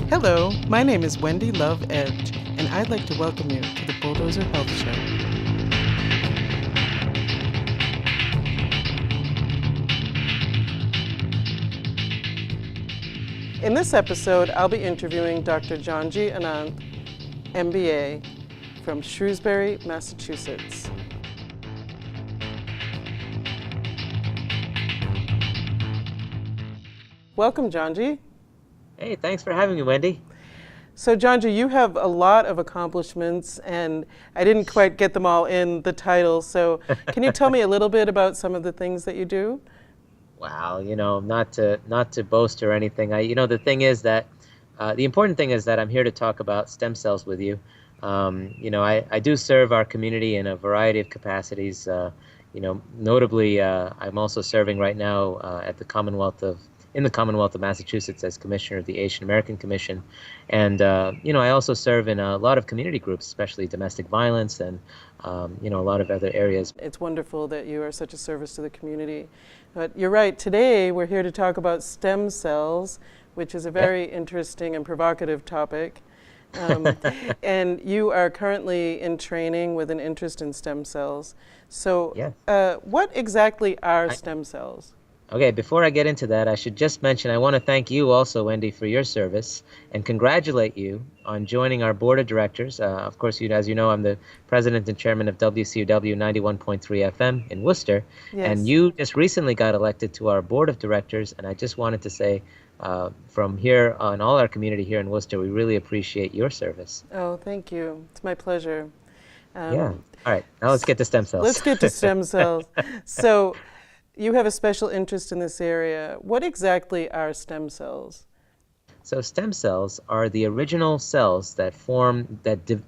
Hello, my name is Wendy Love Edge, and I'd like to welcome you to the Bulldozer Health Show. In this episode, I'll be interviewing Dr. Jonjy Ananth, MBA, from Shrewsbury, Massachusetts. Welcome, Jonjy. Hey, thanks for having me, Wendy. So, Jonjy, you have a lot of accomplishments, and I didn't quite get them all in the title. So, can you tell me a little bit about some of the things that you do? Wow, not to boast or anything. The thing is that the important thing is that I'm here to talk about stem cells with you. I do serve our community in a variety of capacities. Notably, I'm also serving right now in the Commonwealth of Massachusetts as Commissioner of the Asian American Commission. And, I also serve in a lot of community groups, especially domestic violence and, a lot of other areas. It's wonderful that you are such a service to the community. But you're right, today we're here to talk about stem cells, which is a very interesting and provocative topic. And you are currently in training with an interest in stem cells. So what exactly are stem cells? Okay, before I get into that, I should just mention I want to thank you also, Wendy, for your service and congratulate you on joining our board of directors. Of course, as you know, I'm the president and chairman of WCW 91.3 FM in Worcester, and you just recently got elected to our board of directors, and I just wanted to say from here on all our community here in Worcester, we really appreciate your service. Oh, thank you. It's my pleasure. All right, now let's get to stem cells. Let's get to stem cells. So, you have a special interest in this area. What exactly are stem cells? So stem cells are the original cells that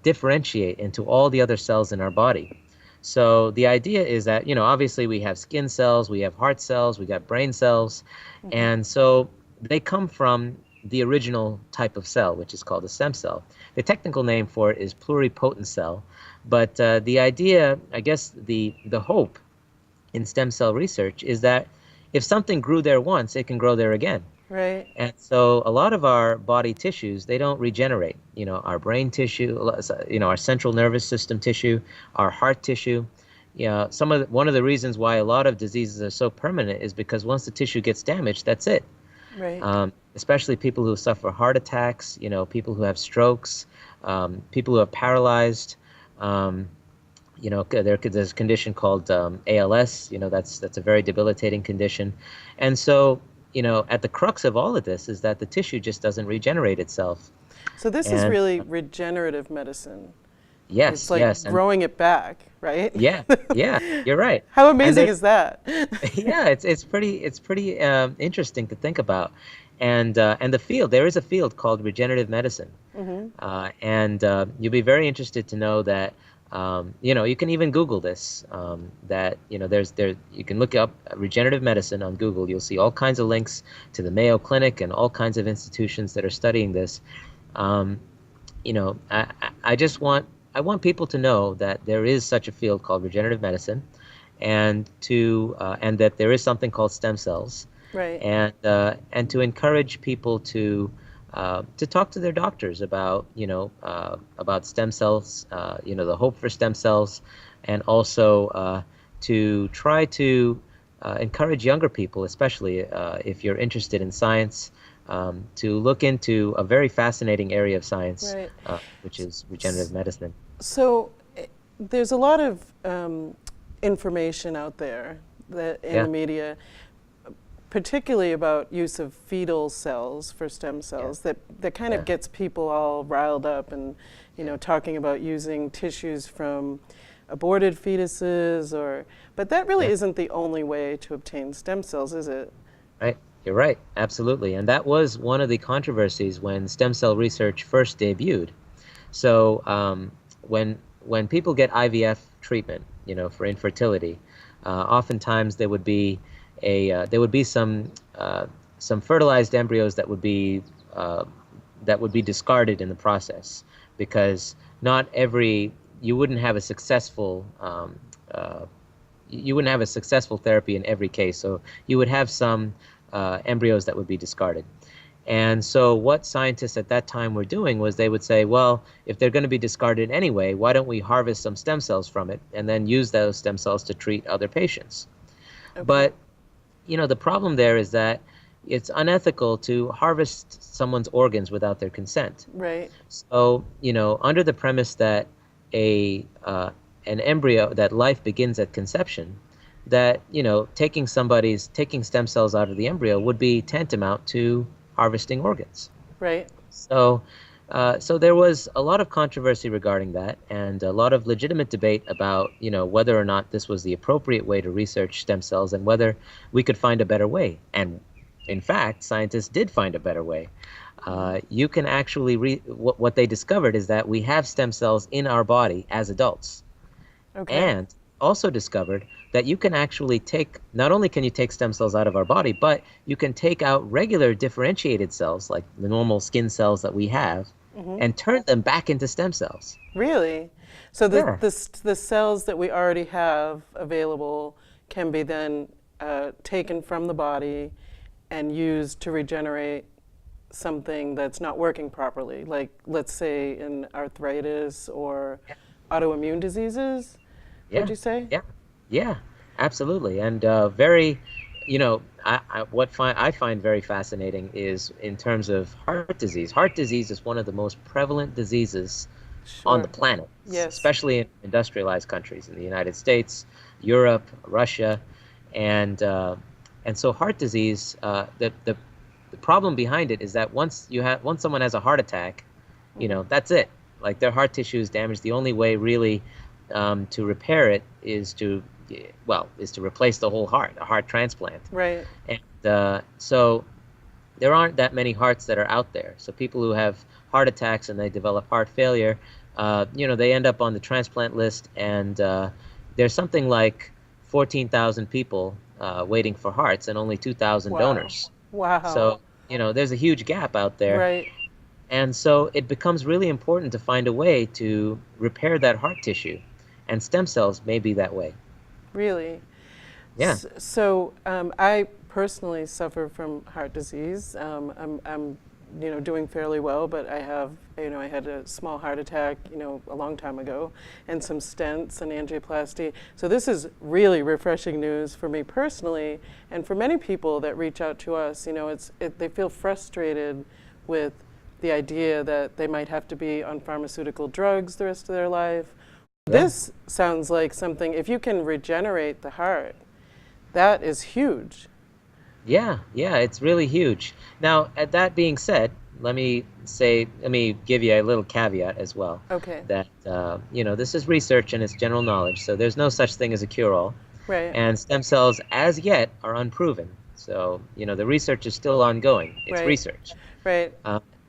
differentiate into all the other cells in our body. So the idea is that, obviously we have skin cells, we have heart cells, we got brain cells, and so they come from the original type of cell, which is called a stem cell. The technical name for it is pluripotent cell, but the idea, I guess the hope in stem cell research is that if something grew there once, it can grow there again. Right. And so a lot of our body tissues, they don't regenerate. Our brain tissue, our central nervous system tissue, our heart tissue. One of the reasons why a lot of diseases are so permanent is because once the tissue gets damaged, that's it. Right. Especially people who suffer heart attacks, people who have strokes, people who are paralyzed. There's a condition called ALS. That's a very debilitating condition, and so at the crux of all of this is that the tissue just doesn't regenerate itself. So this is really regenerative medicine. Yes, it's like growing it back, right? Yeah, you're right. How amazing is that? Yeah, it's pretty interesting to think about, and the field, there is a field called regenerative medicine, and you'll be very interested to know that. You can even Google this. You can look up regenerative medicine on Google. You'll see all kinds of links to the Mayo Clinic and all kinds of institutions that are studying this. I want people to know that there is such a field called regenerative medicine, and that there is something called stem cells. Right. And to encourage people to talk to their doctors about stem cells, the hope for stem cells, and also to try to encourage younger people, especially if you're interested in science, to look into a very fascinating area of science, which is regenerative medicine. So there's a lot of information out there in the media, particularly about use of fetal cells for stem cells, that kind of gets people all riled up and talking about using tissues from aborted fetuses but that really isn't the only way to obtain stem cells, is it? Right, you're right, absolutely. And that was one of the controversies when stem cell research first debuted. So when people get IVF treatment, for infertility, oftentimes there would be some fertilized embryos that would be discarded in the process, because you wouldn't have a successful therapy in every case. So you would have some embryos that would be discarded. And so what scientists at that time were doing was they would say, well, if they're going to be discarded anyway, why don't we harvest some stem cells from it and then use those stem cells to treat other patients? Okay. But, the problem there is that it's unethical to harvest someone's organs without their consent. Right. So, under the premise that an embryo, that life begins at conception, that, taking stem cells out of the embryo would be tantamount to harvesting organs. Right. So, so there was a lot of controversy regarding that, and a lot of legitimate debate about, whether or not this was the appropriate way to research stem cells and whether we could find a better way. And in fact, scientists did find a better way. You can actually what they discovered is that we have stem cells in our body as adults. Okay. And also discovered that you can actually not only can you take stem cells out of our body, but you can take out regular differentiated cells, like the normal skin cells that we have, and turn them back into stem cells. Really? So Yeah. the cells that we already have available can be then taken from the body and used to regenerate something that's not working properly, like let's say in arthritis or autoimmune diseases, would you say? Yeah, absolutely. And very, I find very fascinating is in terms of heart disease. Heart disease is one of the most prevalent diseases on the Sure. planet, Yes. especially in industrialized countries, in the United States, Europe, Russia, and so heart disease. The problem behind it is that once someone has a heart attack, that's it. Like their heart tissue is damaged. The only way really to repair it is to replace the whole heart, a heart transplant. Right. And so there aren't that many hearts that are out there. So people who have heart attacks and they develop heart failure, they end up on the transplant list, and there's something like 14,000 people waiting for hearts and only 2,000 Wow. donors. Wow. So, there's a huge gap out there. Right. And so it becomes really important to find a way to repair that heart tissue. And stem cells may be that way. Really? Yeah. So I personally suffer from heart disease. I'm doing fairly well, but I have, I had a small heart attack, a long time ago, and some stents and angioplasty. So this is really refreshing news for me personally, and for many people that reach out to us. They feel frustrated with the idea that they might have to be on pharmaceutical drugs the rest of their life. Yeah. This sounds like something, if you can regenerate the heart, that is huge. Yeah, it's really huge. Now, that being said, let me give you a little caveat as well. Okay. That, this is research and it's general knowledge, so there's no such thing as a cure-all. Right. And stem cells, as yet, are unproven. So, the research is still ongoing. It's Right. research. Right.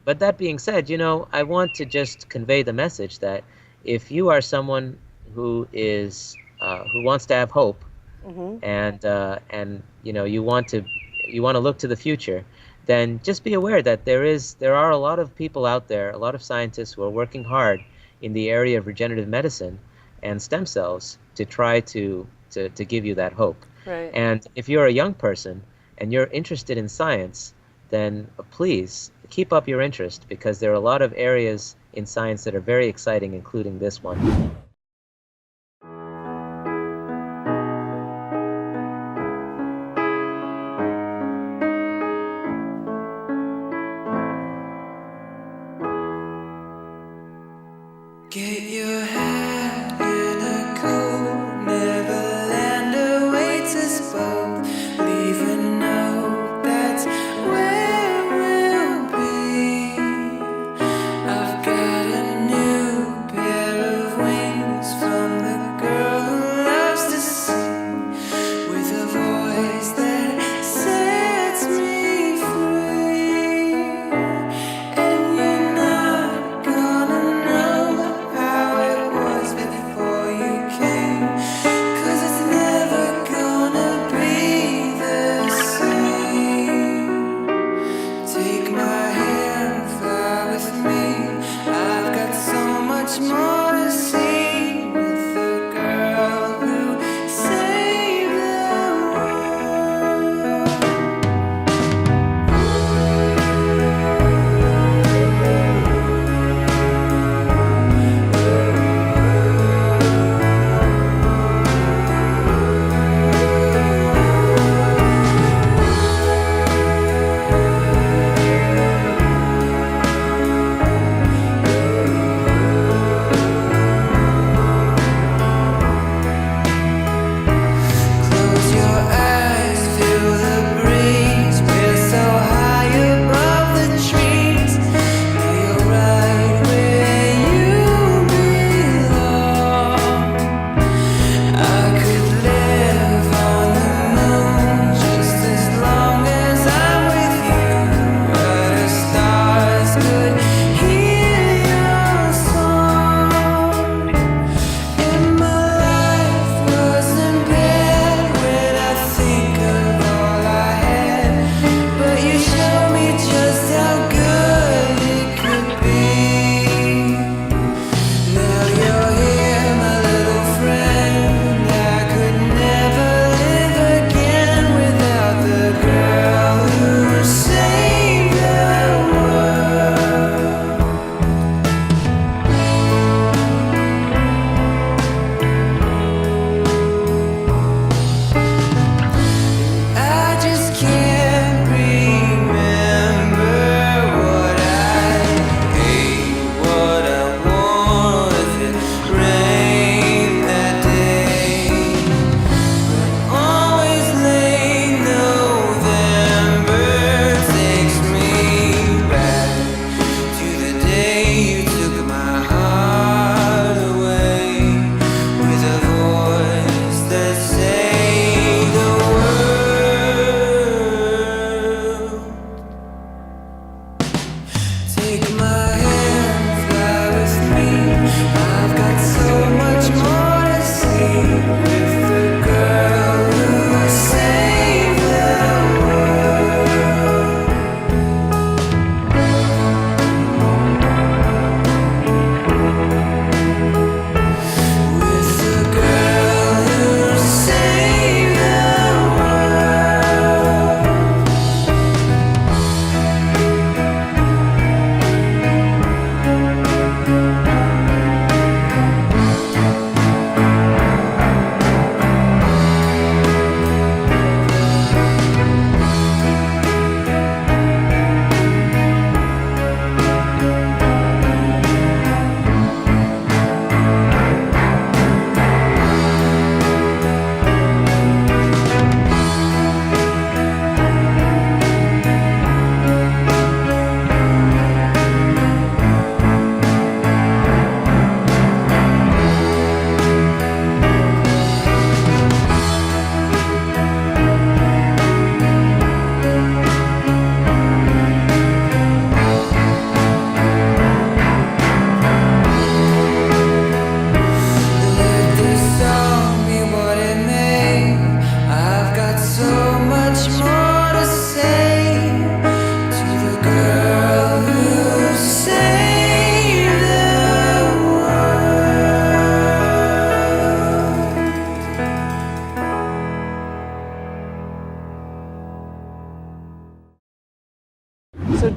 But that being said, I want to just convey the message that if you are someone who wants to have hope, and you want to look to the future, then just be aware that there are a lot of people out there, a lot of scientists who are working hard in the area of regenerative medicine and stem cells to try to give you that hope. Right. And if you're a young person and you're interested in science, then please keep up your interest, because there are a lot of areas in science that are very exciting, including this one. Get your head in a cold Neverland awaits us both. Leave a note, that's where we'll be. I've got a new pair of wings from the girl who loves to sing, with a voice that sets me free. And you're not gonna know how it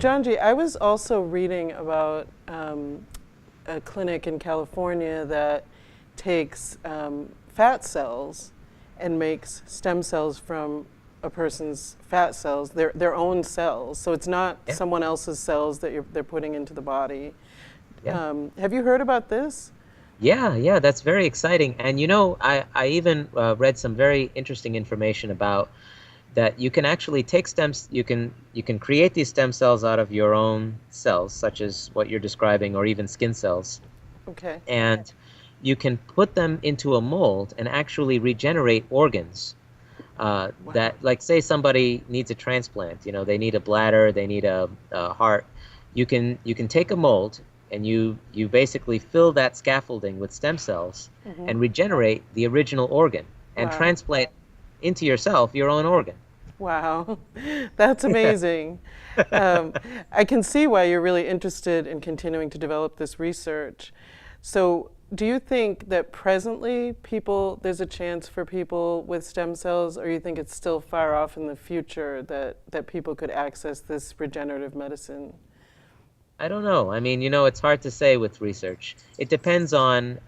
Jonjy, I was also reading about a clinic in California that takes fat cells and makes stem cells from a person's fat cells, their own cells. So it's not Yeah. someone else's cells that they're putting into the body. Yeah. Have you heard about this? Yeah, that's very exciting. And I even read some very interesting information about that you can actually take stems, you can create these stem cells out of your own cells, such as what you're describing, or even skin cells, Okay. and you can put them into a mold and actually regenerate organs. That, like, say somebody needs a transplant, they need a bladder, they need a heart. You can take a mold and you basically fill that scaffolding with stem cells and regenerate the original organ and Wow. transplant into yourself your own organ. Wow, that's amazing. I can see why you're really interested in continuing to develop this research. So, do you think that presently there's a chance for people with stem cells, or you think it's still far off in the future that people could access this regenerative medicine? I don't know. I mean, it's hard to say with research. It depends on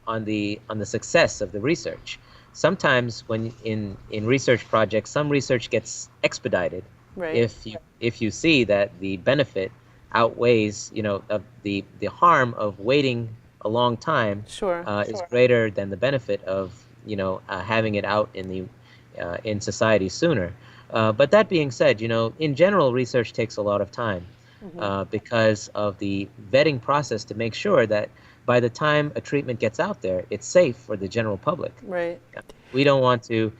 the success of the research. Sometimes when in research projects, some research gets expedited Right. if you see that the benefit outweighs, of the harm of waiting a long time Sure. is greater than the benefit of having it out in society sooner. But that being said, in general, research takes a lot of time because of the vetting process to make sure that by the time a treatment gets out there, it's safe for the general public. Right. We don't want to.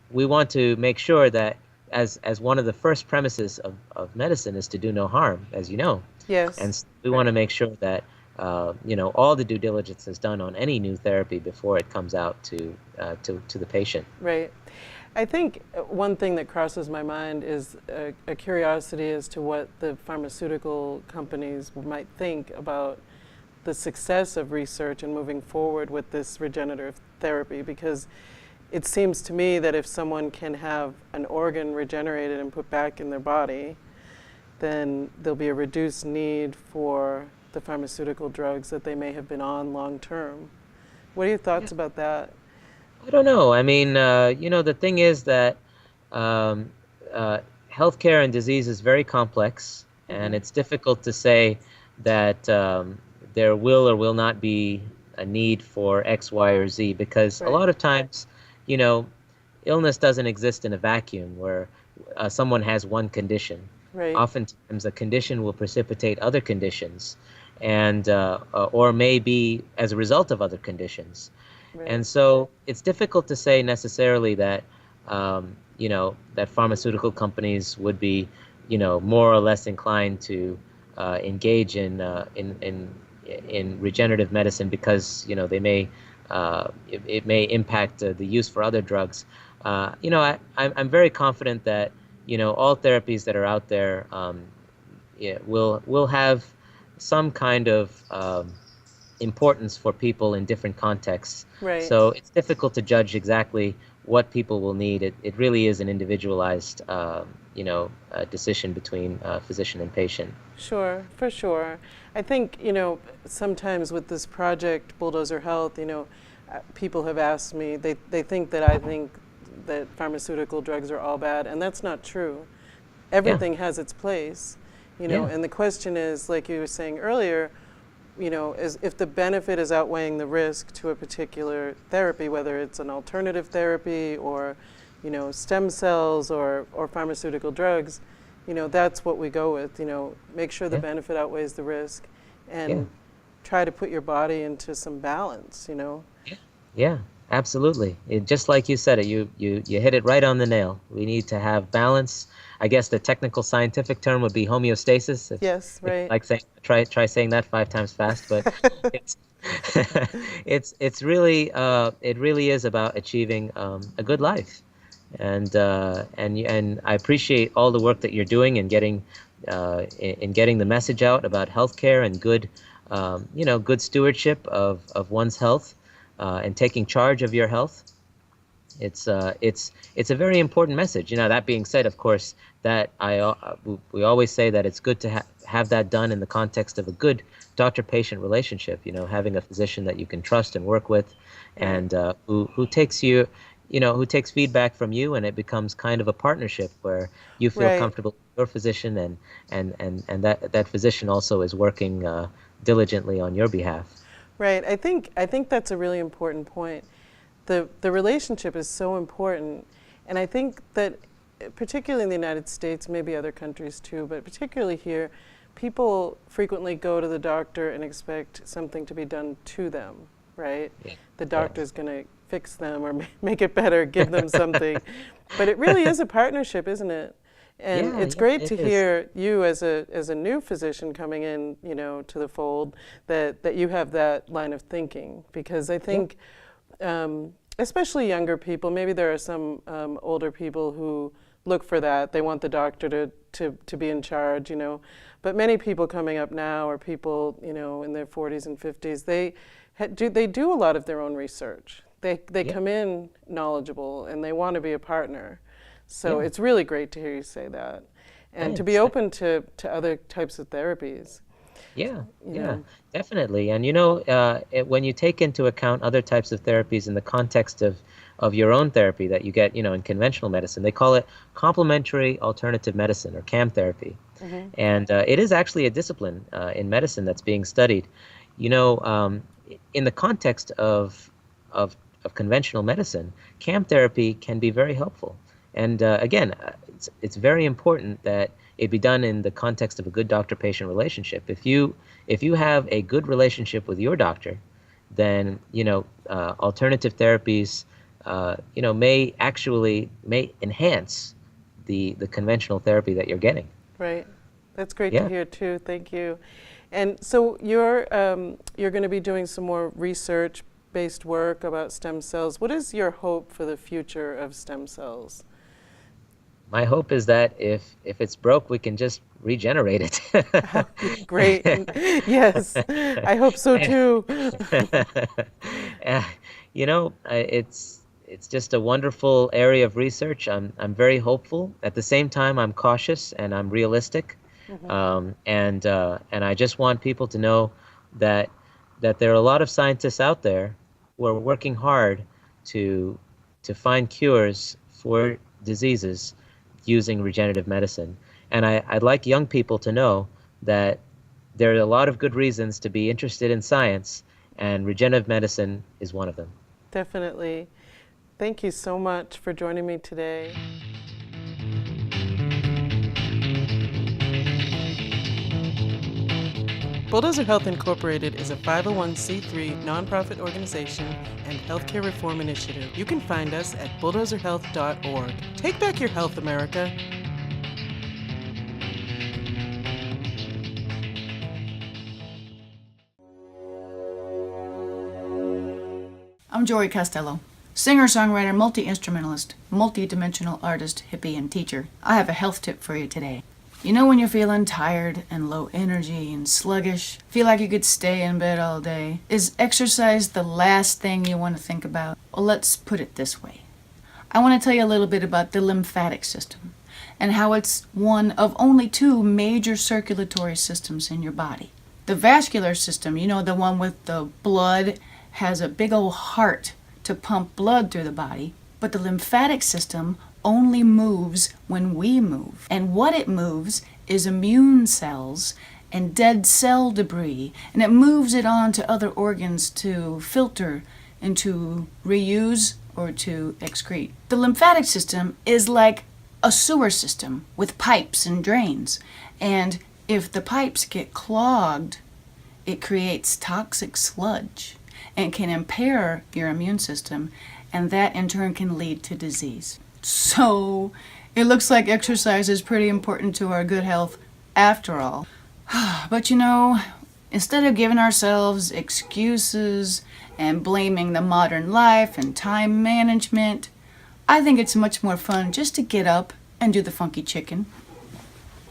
We want to make sure that, as one of the first premises of medicine is to do no harm, as you know. Yes. And we want to make sure that all the due diligence is done on any new therapy before it comes out to the patient. Right. I think one thing that crosses my mind is a curiosity as to what the pharmaceutical companies might think about the success of research and moving forward with this regenerative therapy, because it seems to me that if someone can have an organ regenerated and put back in their body, then there'll be a reduced need for the pharmaceutical drugs that they may have been on long term. What are your thoughts about that? I don't know. I mean, the thing is that healthcare and disease is very complex, and it's difficult to say that there will or will not be a need for X, Y, or Z, because a lot of times, illness doesn't exist in a vacuum where someone has one condition. Right. Oftentimes, a condition will precipitate other conditions, and or may be as a result of other conditions. Right. And so it's difficult to say necessarily that that pharmaceutical companies would be more or less inclined to engage in regenerative medicine because they may it may impact the use for other drugs. I'm very confident that all therapies that are out there will have some kind of importance for people in different contexts. Right. So it's difficult to judge exactly what people will need. It really is an individualized decision between physician and patient. Sure, for sure. I think, sometimes with this project, Bulldozer Health, people have asked me, they think that I think that pharmaceutical drugs are all bad, and that's not true. Everything has its place, and the question is, like you were saying earlier, is if the benefit is outweighing the risk to a particular therapy, whether it's an alternative therapy or, stem cells or pharmaceutical drugs, that's what we go with. Make sure the benefit outweighs the risk, and try to put your body into some balance. Yeah, absolutely. Just like you said it, you hit it right on the nail. We need to have balance. I guess the technical scientific term would be homeostasis. Yes, right. Like try saying that 5 times fast, but it's it's really it really is about achieving a good life, and I appreciate all the work that you're doing in getting the message out about healthcare and good good stewardship of one's health and taking charge of your health. It's a very important message. That being said, of course, that we always say that it's good to have that done in the context of a good doctor-patient relationship. Having a physician that you can trust and work with, and who takes who takes feedback from you, and it becomes kind of a partnership where you feel Right. comfortable with your physician, and that physician also is working diligently on your behalf. Right. I think that's a really important point. The relationship is so important, and I think that particularly in the United States, maybe other countries too, but particularly here, people frequently go to the doctor and expect something to be done to them, right? Yeah. The doctor's going to fix them or make it better, give them something. But it really is a partnership, isn't it? And Yeah, it's yeah, great it to is. hear you as a new physician coming in, to the fold, that you have that line of thinking, because I think, especially younger people, maybe there are some older people who look for that. They want the doctor to be in charge, But many people coming up now, or people, in their 40s and 50s, they do a lot of their own research. They Yeah. come in knowledgeable, and they want to be a partner. So Yeah. it's really great to hear you say that, and to be Thanks. open to other types of therapies. Yeah, You yeah, know, definitely. And when you take into account other types of therapies in the context of your own therapy that you get, in conventional medicine, they call it complementary alternative medicine, or CAM therapy. And it is actually a discipline in medicine that's being studied. In the context of conventional medicine, CAM therapy can be very helpful. And again, it's very important that it be done in the context of a good doctor-patient relationship. If you have a good relationship with your doctor, then alternative therapies may enhance the conventional therapy that you're getting. right? That's great to Yeah. hear too. Thank you. And so you're going to be doing some more research-based work about stem cells. What is your hope for the future of stem cells? My hope is that if it's broke, we can just regenerate it. Great. Yes, I hope so too. Uh, it's just a wonderful area of research. I'm very hopeful. At the same time, I'm cautious and I'm realistic. And I just want people to know that there are a lot of scientists out there who are working hard to find cures for diseases using regenerative medicine. And I'd like young people to know that there are a lot of good reasons to be interested in science, and regenerative medicine is one of them. Definitely. Thank you so much for joining me today. Bulldozer Health Incorporated is a 501c3 nonprofit organization and healthcare reform initiative. You can find us at bulldozerhealth.org. Take back your health, America. I'm Jory Costello, singer, songwriter, multi-instrumentalist, multi-dimensional artist, hippie, and teacher. I have a health tip for you today. You know when you're feeling tired and low energy and sluggish, feel like you could stay in bed all day? Is exercise the last thing you want to think about? Well, let's put it this way. I want to tell you a little bit about the lymphatic system and how it's one of only two major circulatory systems in your body. The vascular system, the one with the blood, has a big old heart to pump blood through the body, but the lymphatic system only moves when we move. And what it moves is immune cells and dead cell debris, and it moves it on to other organs to filter and to reuse or to excrete. The lymphatic system is like a sewer system with pipes and drains, and if the pipes get clogged, it creates toxic sludge and can impair your immune system, and that in turn can lead to disease. So it looks like exercise is pretty important to our good health after all. But instead of giving ourselves excuses and blaming the modern life and time management, I think it's much more fun just to get up and do the funky chicken.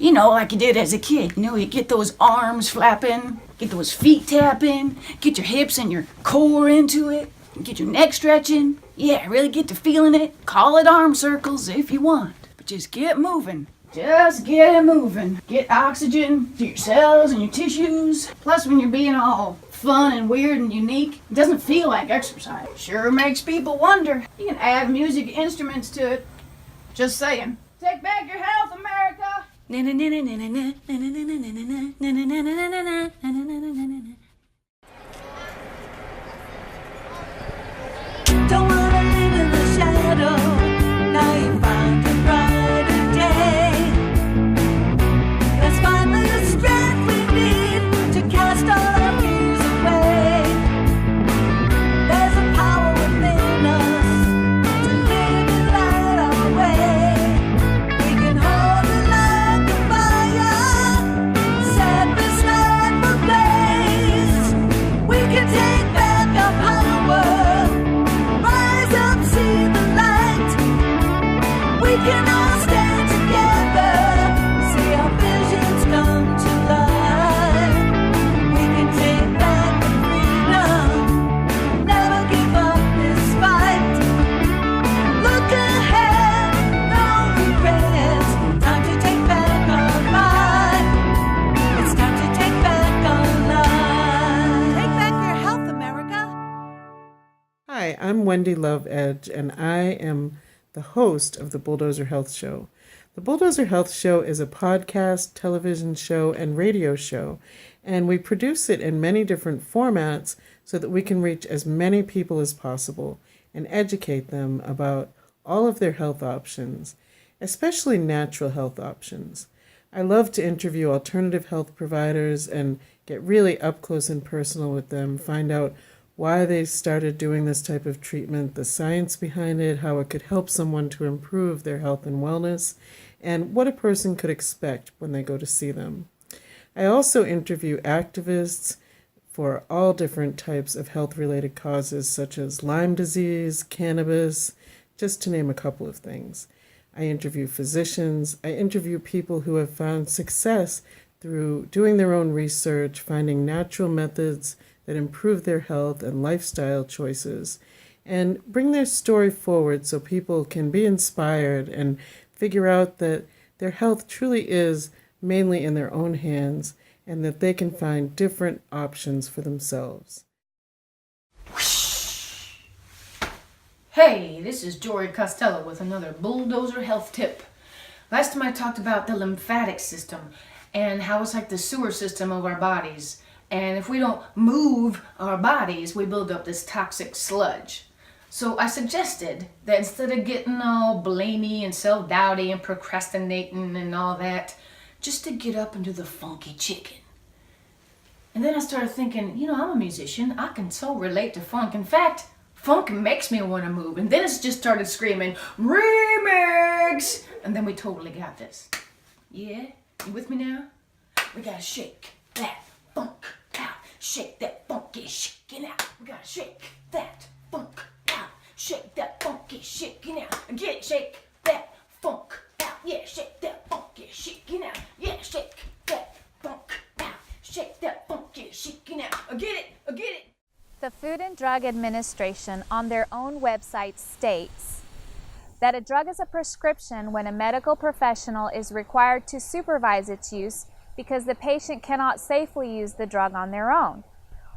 Like you did as a kid. You get those arms flapping, get those feet tapping, get your hips and your core into it. Get your neck stretching. Yeah, really get to feeling it. Call it arm circles if you want. But just get moving. Just get it moving. Get oxygen to your cells and your tissues. Plus, when you're being all fun and weird and unique, it doesn't feel like exercise. Sure makes people wonder. You can add music instruments to it. Just saying. Take back your health, America! Don't wanna live in the shadow. Now you found a brighter day. Let's find the strength we need to cast all our fears away. There's a power within us to live and light our way. We can hold it like a fire, set this light for blaze. We can take back our power. Rise up, see the light. We can all stand together. See our visions come to life. We can take back the freedom. Never give up this fight. Look ahead, no regrets. Time to take back our life. It's time to take back our life. Take back your health, America. Hi, I'm Wendy Love Edge, and I am the host of the Bulldozer Health Show. The Bulldozer Health Show is a podcast, television show, and radio show, and we produce it in many different formats so that we can reach as many people as possible and educate them about all of their health options, especially natural health options. I love to interview alternative health providers and get really up close and personal with them, find out why they started doing this type of treatment, the science behind it, how it could help someone to improve their health and wellness, and what a person could expect when they go to see them. I also interview activists for all different types of health-related causes, such as Lyme disease, cannabis, just to name a couple of things. I interview physicians. I interview people who have found success through doing their own research, finding natural methods that improve their health and lifestyle choices, and bring their story forward so people can be inspired and figure out that their health truly is mainly in their own hands and that they can find different options for themselves. Hey, this is Jory Costello with another Bulldozer Health Tip. Last time I talked about the lymphatic system and how it's like the sewer system of our bodies. And if we don't move our bodies, we build up this toxic sludge. So I suggested that instead of getting all blamey and self-doubty and procrastinating and all that, just to get up and do the funky chicken. And then I started thinking, I'm a musician. I can so relate to funk. In fact, funk makes me want to move. And then it's just started screaming, remix! And then we totally got this. Yeah? You with me now? We gotta shake that funk out. Shake that funky shaking out. We gotta shake that funk out. Shake that funky shaking out. Get it, shake that funk out. Yeah, shake that funky shaking out. Yeah, shake that funk out. Shake that funky shaking out. Get it, get it. The Food and Drug Administration on their own website states that a drug is a prescription when a medical professional is required to supervise its use because the patient cannot safely use the drug on their own.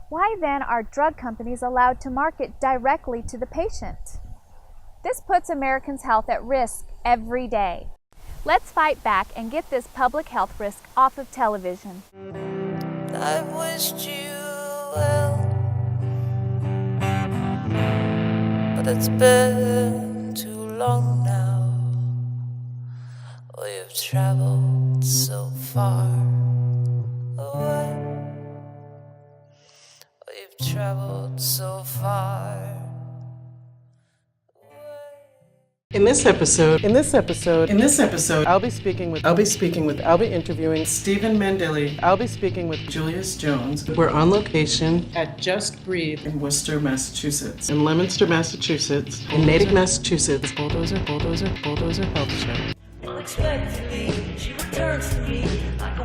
Why then are drug companies allowed to market directly to the patient? This puts Americans' health at risk every day. Let's fight back and get this public health risk off of television. I've wished you well, but it's been too long now. We've traveled so far away. We've traveled so far away. In this episode, I'll be interviewing Stephen Mandilli. I'll be speaking with Julius Jones. We're on location at Just Breathe in Worcester, Massachusetts, in Leominster, Massachusetts, in Natick, Massachusetts. Bulldozer Health Show. Unexpectedly, she returns to me like a